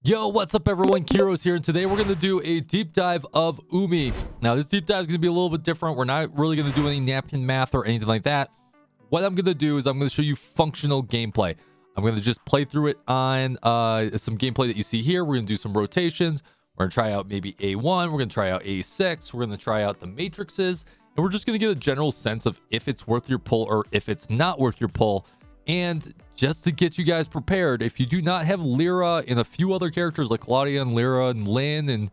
Yo, what's up everyone? Kyrios here, and today we're going to do a deep dive of Umi. Now, this deep dive is going to be a little bit different. We're not really going to do any napkin math or anything like that. What I'm going to do is I'm going to show you functional gameplay. I'm going to just play through it on some gameplay that you see here. We're going to do some rotations. We're going to try out maybe A1. We're going to try out A6. We're going to try out the matrices. And we're just going to get a general sense of if it's worth your pull or if it's not worth your pull. And just to get you guys prepared, if you do not have Lyra and a few other characters like Claudia and Lyra and Lin, and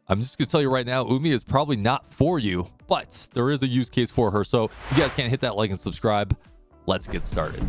I'm just going to tell you right now, Umi is probably not for you, but there is a use case for her. So if you guys can't hit that like and subscribe, let's get started.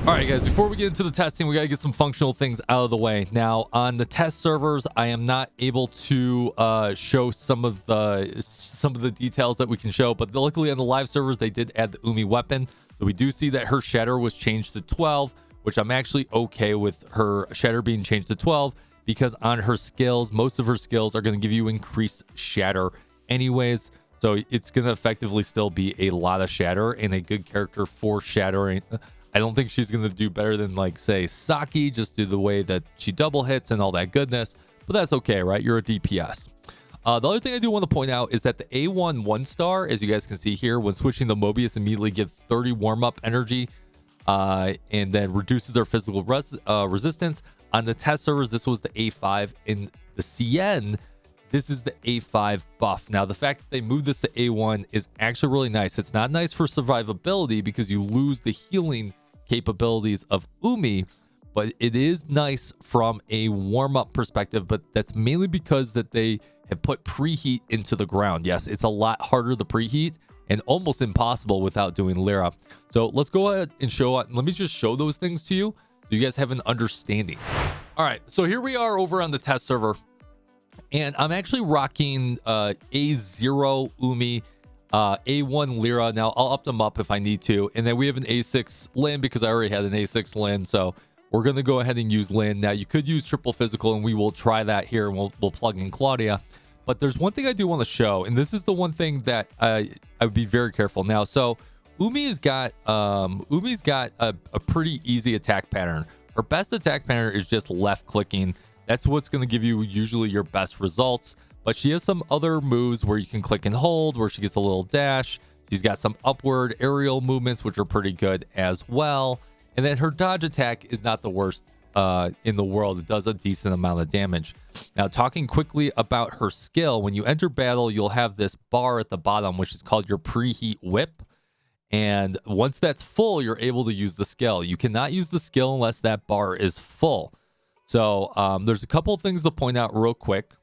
All right, guys, before we get into the testing, we got to get some functional things out of the way. Now, on the test servers, I am not able to show some of the details that we can show, but luckily on the live servers, they did add the Umi weapon. So we do see that her shatter was changed to 12, which I'm actually okay with her shatter being changed to 12 because on her skills, most of her skills are going to give you increased shatter anyways. So it's going to effectively still be a lot of shatter and a good character for shattering. I don't think she's going to do better than, like, say, Saki, just do the way that she double hits and all that goodness. But that's okay, right? You're a DPS. The other thing I do want to point out is that the A1 1-star, as you guys can see here, when switching the Mobius, immediately gives 30 warm-up energy and then reduces their physical resistance. On the test servers, this was the A5. In the CN, this is the A5 buff. Now, the fact that they moved this to A1 is actually really nice. It's not nice for survivability because you lose the healing capabilities of Umi, but it is nice from a warm-up perspective, but that's mainly because that they have put preheat into the ground. Yes, it's a lot harder to preheat and almost impossible without doing Lyra. So let's go ahead and let me just show those things to you so you guys have an understanding. All right, so here we are over on the test server, and I'm actually rocking A0 Umi, A1 Lyra. Now, I'll up them up if I need to. And then we have an A6 Lin because I already had an A6 Lin, so we're going to go ahead and use Lin. Now, you could use triple physical, and we will try that here, and we'll plug in Claudia. But there's one thing I do want to show, and this is the one thing that I would be very careful. Now, so Umi's got a pretty easy attack pattern. Her best attack pattern is just left clicking. That's what's going to give you usually your best results. But she has some other moves where you can click and hold, where she gets a little dash. She's got some upward aerial movements, which are pretty good as well. And then her dodge attack is not the worst in the world. It does a decent amount of damage. Now, talking quickly about her skill, when you enter battle, you'll have this bar at the bottom, which is called your preheat whip. And once that's full, you're able to use the skill. You cannot use the skill unless that bar is full. So there's a couple of things to point out real quick.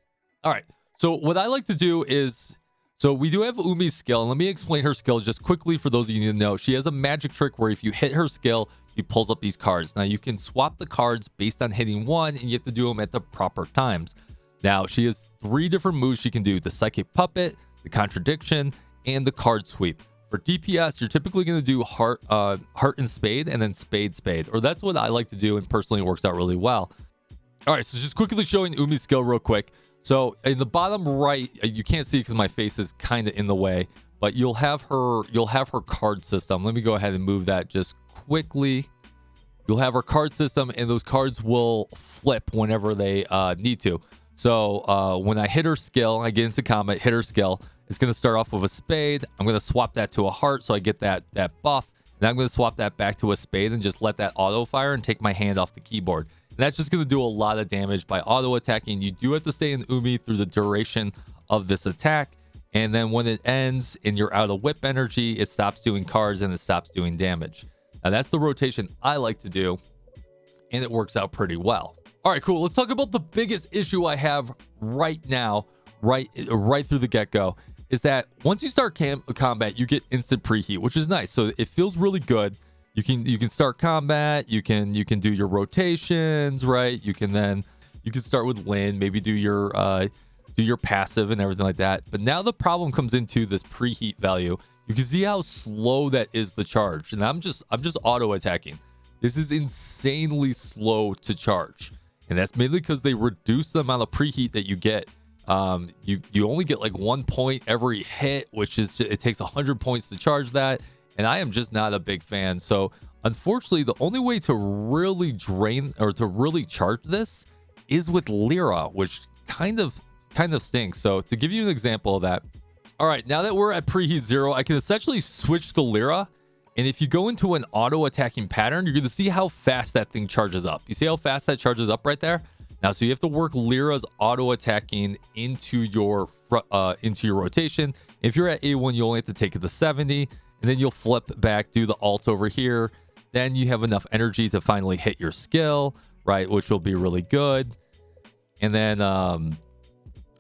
All right. So what I like to do is, so we do have Umi's skill. And let me explain her skill just quickly for those of you who need to know. She has a magic trick where if you hit her skill, she pulls up these cards. Now, you can swap the cards based on hitting one, and you have to do them at the proper times. Now, she has 3 different moves she can do: the Psychic Puppet, the Contradiction, and the Card Sweep. For DPS, you're typically going to do Heart and Spade, and then Spade, Spade. Or that's what I like to do, and personally it works out really well. All right, so just quickly showing Umi's skill real quick. So in the bottom right, you can't see because my face is kind of in the way, but you'll have her card system. Let me go ahead and move that just quickly. You'll have her card system, and those cards will flip whenever they need to. So when I hit her skill, I get into combat, hit her skill, it's going to start off with a spade. I'm going to swap that to a heart so I get that buff. And I'm going to swap that back to a spade and just let that auto fire and take my hand off the keyboard. And that's just going to do a lot of damage by auto attacking. You do have to stay in Umi through the duration of this attack. And then when it ends and you're out of whip energy, it stops doing cards and it stops doing damage. Now, that's the rotation I like to do, and it works out pretty well. All right, cool. Let's talk about the biggest issue I have right now, right through the get-go, is that once you start combat, you get instant preheat, which is nice. So it feels really good. You can start combat. You can do your rotations, right? You can start with Lin, maybe do your passive and everything like that. But now the problem comes into this preheat value. You can see how slow that is to charge, and I'm just auto attacking. This is insanely slow to charge, and that's mainly because they reduce the amount of preheat that you get. You only get like 1 point every hit, which is, it takes 100 points to charge that, and I am just not a big fan. So unfortunately, the only way to really drain or to really charge this is with Lyra, which kind of stinks. So to give you an example of that, all right, now that we're at preheat 0, I can essentially switch to Lyra. And if you go into an auto attacking pattern, you're going to see how fast that thing charges up. You see how fast that charges up right there? Now, so you have to work Lyra's auto attacking into your rotation. If you're at A1, you only have to take it to 70, and then you'll flip back, do the alt over here. Then you have enough energy to finally hit your skill, right? Which will be really good. And then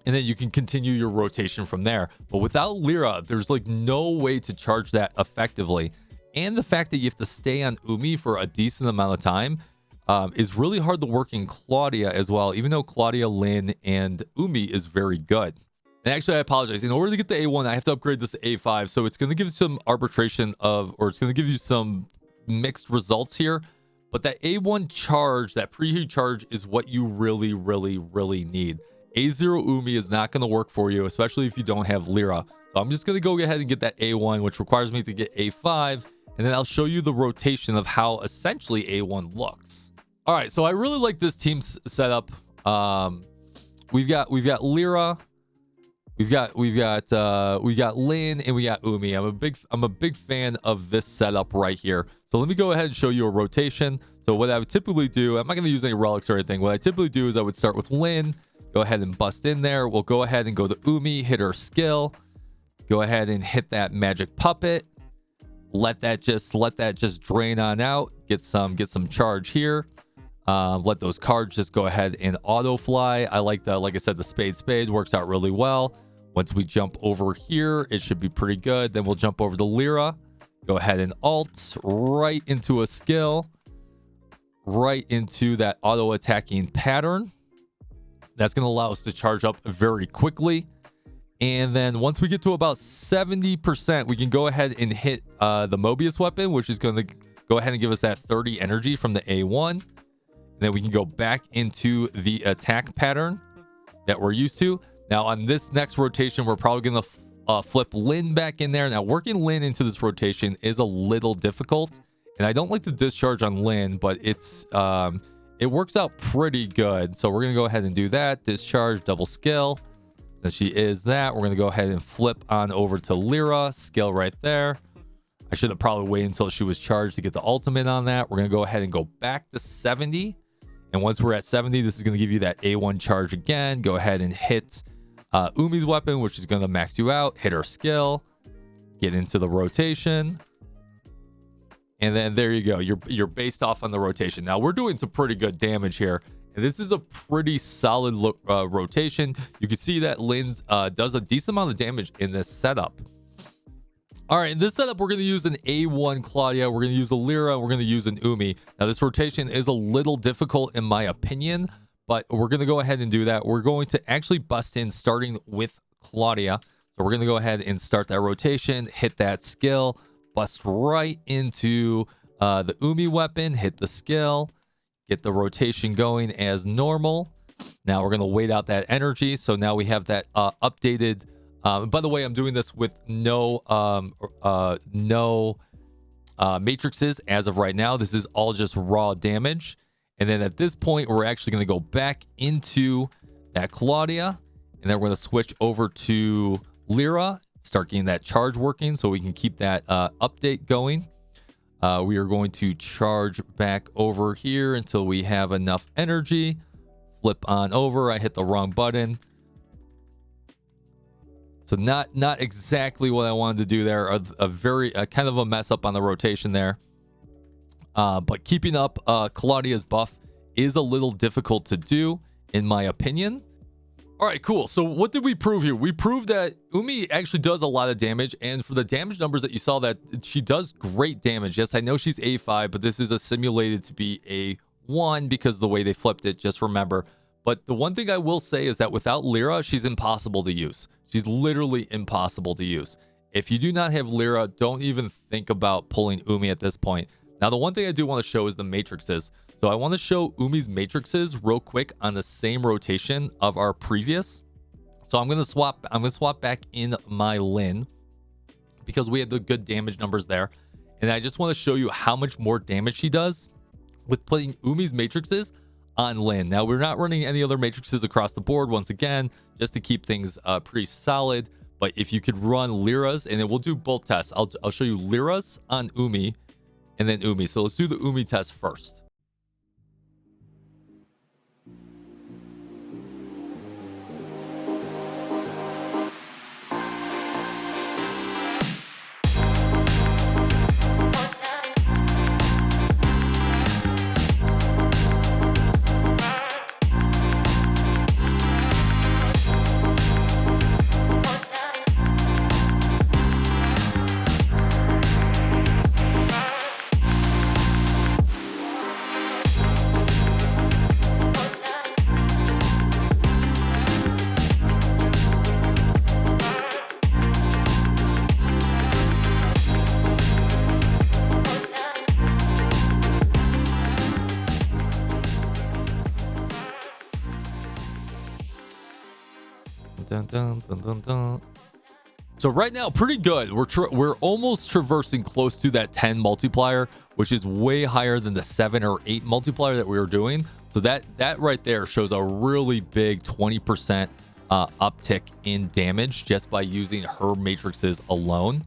you can continue your rotation from there. But without Lyra, there's like no way to charge that effectively. And the fact that you have to stay on Umi for a decent amount of time is really hard to work in Claudia as well, even though Claudia, Lin, and Umi is very good. And actually, I apologize. In order to get the A1, I have to upgrade this to A5. So it's going to give you some arbitration of, or it's going to give you some mixed results here. But that A1 charge, that preheat charge, is what you really, really, really need. A0 Umi is not going to work for you, especially if you don't have Lyra. So I'm just going to go ahead and get that A1, which requires me to get A5. And then I'll show you the rotation of how essentially A1 looks. All right, so I really like this team setup. We've got Lyra, we've got Lin, and we got Umi. I'm a big fan of this setup right here. So let me go ahead and show you a rotation. So what I would typically do, I'm not going to use any relics or anything. What I typically do is I would start with Lin, go ahead and bust in there. We'll go ahead and go to Umi, hit her skill, go ahead and hit that magic puppet. Let that just drain on out. Get some charge here. Let those cards just go ahead and auto fly. I like I said, the spade works out really well. Once we jump over here, it should be pretty good. Then we'll jump over to Lyra. Go ahead and alt right into a skill, right into that auto attacking pattern. That's going to allow us to charge up very quickly. And then once we get to about 70%, we can go ahead and hit the Mobius weapon, which is going to go ahead and give us that 30 energy from the A1. And then we can go back into the attack pattern that we're used to. Now, on this next rotation, we're probably going to flip Lin back in there. Now, working Lin into this rotation is a little difficult. And I don't like the discharge on Lin, but it works out pretty good. So we're going to go ahead and do that. Discharge, double skill. Since she is that, we're going to go ahead and flip on over to Lyra. Skill right there. I should have probably waited until she was charged to get the ultimate on that. We're going to go ahead and go back to 70. And once we're at 70, this is going to give you that A1 charge again. Go ahead and hit Umi's weapon, which is going to max you out. Hit her skill. Get into the rotation. And then there you go. You're based off on the rotation. Now, we're doing some pretty good damage here. And this is a pretty solid rotation. You can see that Lin does a decent amount of damage in this setup. All right, in this setup, we're going to use an A1 Claudia. We're going to use a Lyra. We're going to use an Umi. Now, this rotation is a little difficult in my opinion, but we're going to go ahead and do that. We're going to actually bust in starting with Claudia. So we're going to go ahead and start that rotation, hit that skill, bust right into the Umi weapon, hit the skill, get the rotation going as normal. Now we're going to wait out that energy. So now we have that updated. By the way, I'm doing this with no matrices as of right now. This is all just raw damage. And then at this point, we're actually going to go back into that Claudia. And then we're going to switch over to Lyra, start getting that charge working so we can keep that update going. We are going to charge back over here until we have enough energy. Flip on over. I hit the wrong button. So not exactly what I wanted to do there. A very kind of a mess up on the rotation there. But keeping up Claudia's buff is a little difficult to do, in my opinion. All right, cool. So what did we prove here? We proved that Umi actually does a lot of damage. And for the damage numbers that you saw, that she does great damage. Yes, I know she's A5, but this is a simulated to be A1 because of the way they flipped it. Just remember. But the one thing I will say is that without Lyra, she's impossible to use. She's literally impossible to use. If you do not have Lyra, don't even think about pulling Umi at this point. Now, the one thing I do want to show is the matrices. So I want to show Umi's matrices real quick on the same rotation of our previous. So I'm going to swap back in my Lin because we had the good damage numbers there. And I just want to show you how much more damage she does with putting Umi's matrices on Lin. Now, we're not running any other matrices across the board, once again, just to keep things pretty solid. But if you could run Lyras, and then we'll do both tests. I'll show you Lyras on Umi and then Umi. So let's do the Umi test first. Dun, dun, dun, dun, dun. So right now, pretty good. We're almost traversing close to that 10 multiplier, which is way higher than the 7 or 8 multiplier that we were doing. So that right there shows a really big 20% uptick in damage just by using her matrices alone.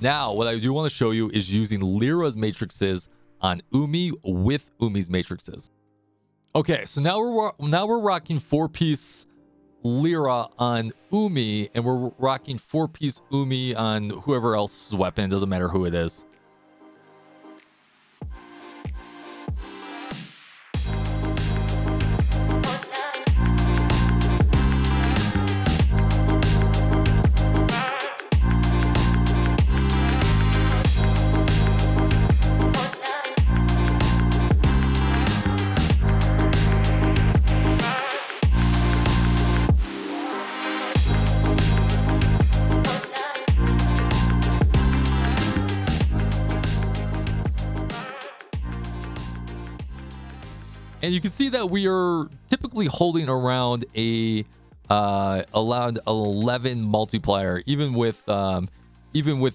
Now, what I do want to show you is using Lyra's matrices on Umi with Umi's matrices. Okay, so now we're rocking 4-piece Lyra on Umi, and we're rocking 4-piece Umi on whoever else's weapon. It doesn't matter who it is. And you can see that we are typically holding around a around 11 multiplier, even with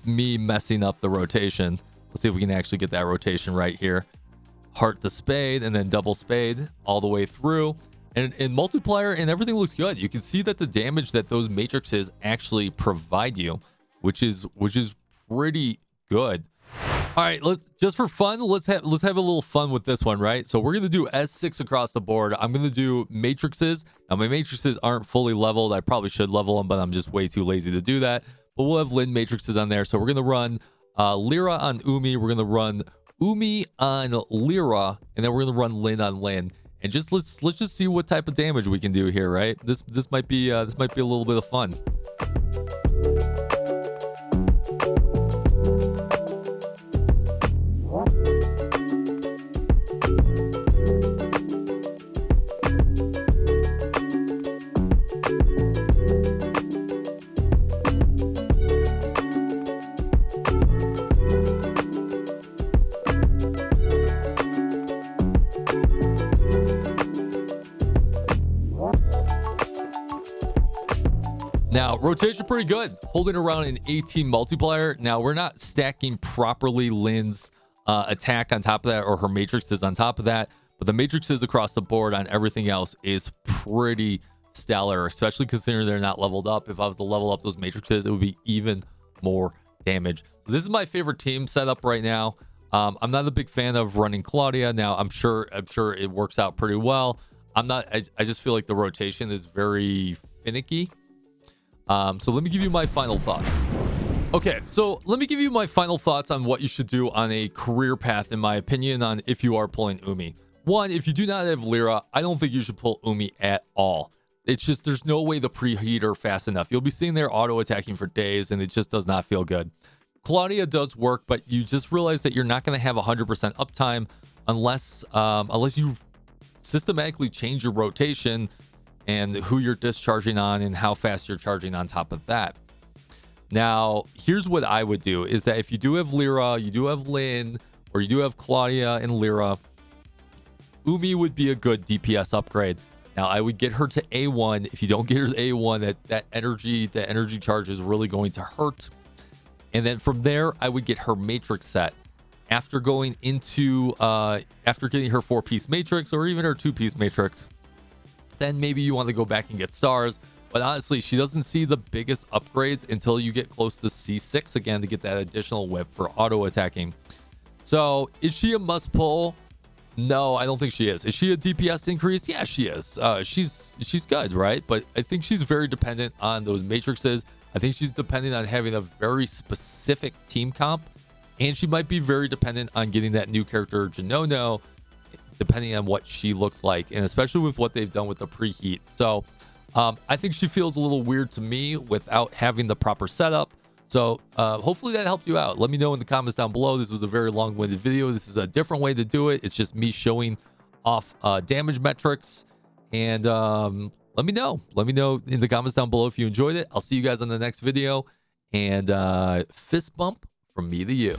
me messing up the rotation. Let's see if we can actually get that rotation right here. Heart the spade and then double spade all the way through. And multiplier and everything looks good. You can see that the damage that those matrices actually provide you, which is pretty good. All right, just for fun, let's have a little fun with this one, right? So we're gonna do S6 across the board. I'm gonna do matrices. Now my matrices aren't fully leveled. I probably should level them, but I'm just way too lazy to do that. But we'll have Lin matrices on there. So we're gonna run Lyra on Umi. We're gonna run Umi on Lyra, and then we're gonna run Lin on Lin. And just let's just see what type of damage we can do here, right? This might be a little bit of fun. Now, rotation pretty good, holding around an 18 multiplier. Now, we're not stacking properly Lin's attack on top of that, or her matrices on top of that, but the matrices across the board on everything else is pretty stellar, especially considering they're not leveled up. If I was to level up those matrices, it would be even more damage. So this is my favorite team setup right now. I'm not a big fan of running Claudia. Now, I'm sure it works out pretty well. I just feel like the rotation is very finicky. So let me give you my final thoughts. Okay, so let me give you my final thoughts on what you should do on a career path, in my opinion, on if you are pulling Umi. One, if you do not have Lyra, I don't think you should pull Umi at all. It's just, there's no way to preheat her fast enough. You'll be sitting there auto attacking for days, and it just does not feel good. Claudia does work, but you just realize that you're not going to have 100% uptime unless you systematically change your rotation and who you're discharging on and how fast you're charging on top of that. Now, here's what I would do, is that if you do have Lyra, you do have Lin, or you do have Claudia and Lyra, Umi would be a good DPS upgrade. Now, I would get her to A1. If you don't get her to A1, that energy charge is really going to hurt. And then from there, I would get her matrix set. after going into after getting her 4-piece matrix or even her 2-piece matrix, then maybe you want to go back and get stars. But honestly, she doesn't see the biggest upgrades until you get close to C6 again to get that additional whip for auto attacking. So is she a must pull? No, I don't think she is. Is she a DPS increase? Yeah, she is. She's good, right? But I think she's very dependent on those matrices. I think she's dependent on having a very specific team comp, and she might be very dependent on getting that new character Janono, depending on what she looks like, and especially with what they've done with the preheat. So I think she feels a little weird to me without having the proper setup. So hopefully that helped you out. Let me know in the comments down below. This was a very long-winded video. This is a different way to do it. It's just me showing off damage metrics. And let me know. Let me know in the comments down below if you enjoyed it. I'll see you guys on the next video. And fist bump from me to you.